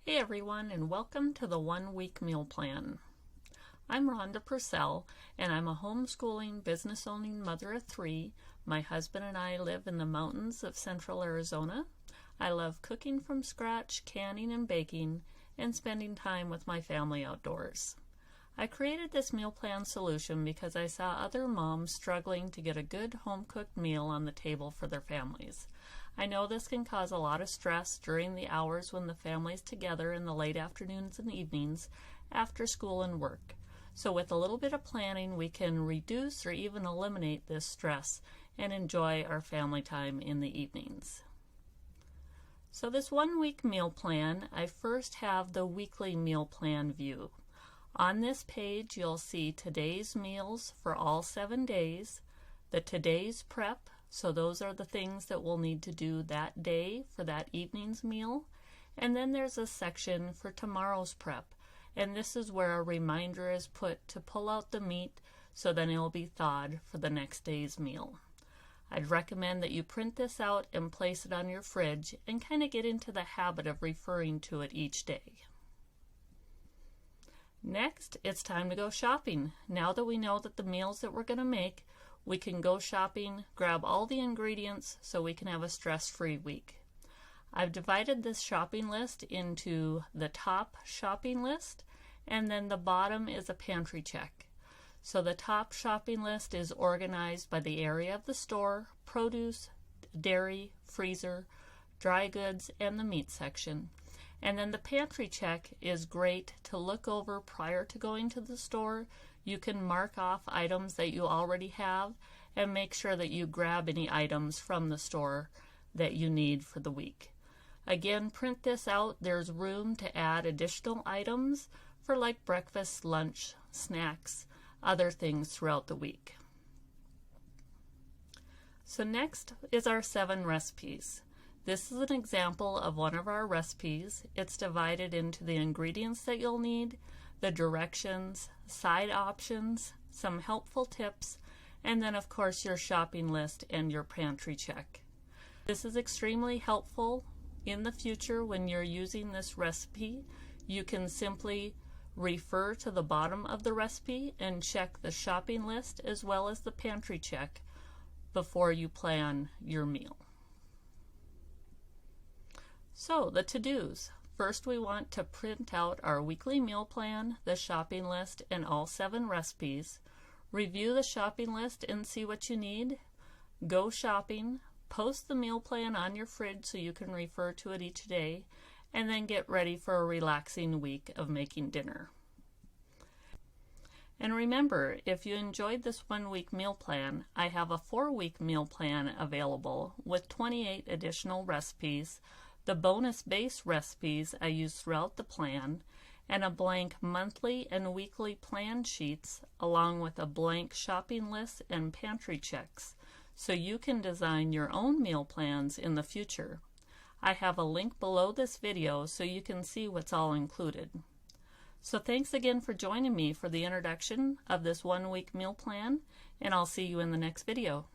Hey everyone, and welcome to the 1 Week Meal Plan. I'm Rhonda Purcell, and I'm a homeschooling, business-owning mother of 3. My husband and I live in the mountains of central Arizona. I love cooking from scratch, canning and baking, and spending time with my family outdoors. I created this meal plan solution because I saw other moms struggling to get a good home-cooked meal on the table for their families. I know this can cause a lot of stress during the hours when the family's together in the late afternoons and evenings after school and work. So with a little bit of planning, we can reduce or even eliminate this stress and enjoy our family time in the evenings. So this 1 week meal plan, I first have the weekly meal plan view. On this page, you'll see today's meals for all 7 days, the today's prep, so those are the things that we'll need to do that day for that evening's meal, and then there's a section for tomorrow's prep, and this is where a reminder is put to pull out the meat so then it'll be thawed for the next day's meal. I'd recommend that you print this out and place it on your fridge and kind of get into the habit of referring to it each day. Next, it's time to go shopping. Now that we know that the meals that we're going to make, we can go shopping, grab all the ingredients so we can have a stress-free week. I've divided this shopping list into the top shopping list, and then the bottom is a pantry check. So the top shopping list is organized by the area of the store, produce, dairy, freezer, dry goods, and the meat section. And then the pantry check is great to look over prior to going to the store. You can mark off items that you already have and make sure that you grab any items from the store that you need for the week. Again, print this out. There's room to add additional items for like breakfast, lunch, snacks, other things throughout the week. So next is our 7 recipes. This is an example of one of our recipes. It's divided into the ingredients that you'll need, the directions, side options, some helpful tips, and then of course your shopping list and your pantry check. This is extremely helpful in the future when you're using this recipe. You can simply refer to the bottom of the recipe and check the shopping list as well as the pantry check before you plan your meal. So the to-dos. First, we want to print out our weekly meal plan, the shopping list, and all 7 recipes. Review the shopping list and see what you need. Go shopping. Post the meal plan on your fridge so you can refer to it each day. And then get ready for a relaxing week of making dinner. And remember, if you enjoyed this 1 week meal plan, I have a 4-week meal plan available with 28 additional recipes, the bonus base recipes I use throughout the plan, and a blank monthly and weekly plan sheets along with a blank shopping list and pantry checks so you can design your own meal plans in the future. I have a link below this video so you can see what's all included. So thanks again for joining me for the introduction of this 1 week meal plan, and I'll see you in the next video.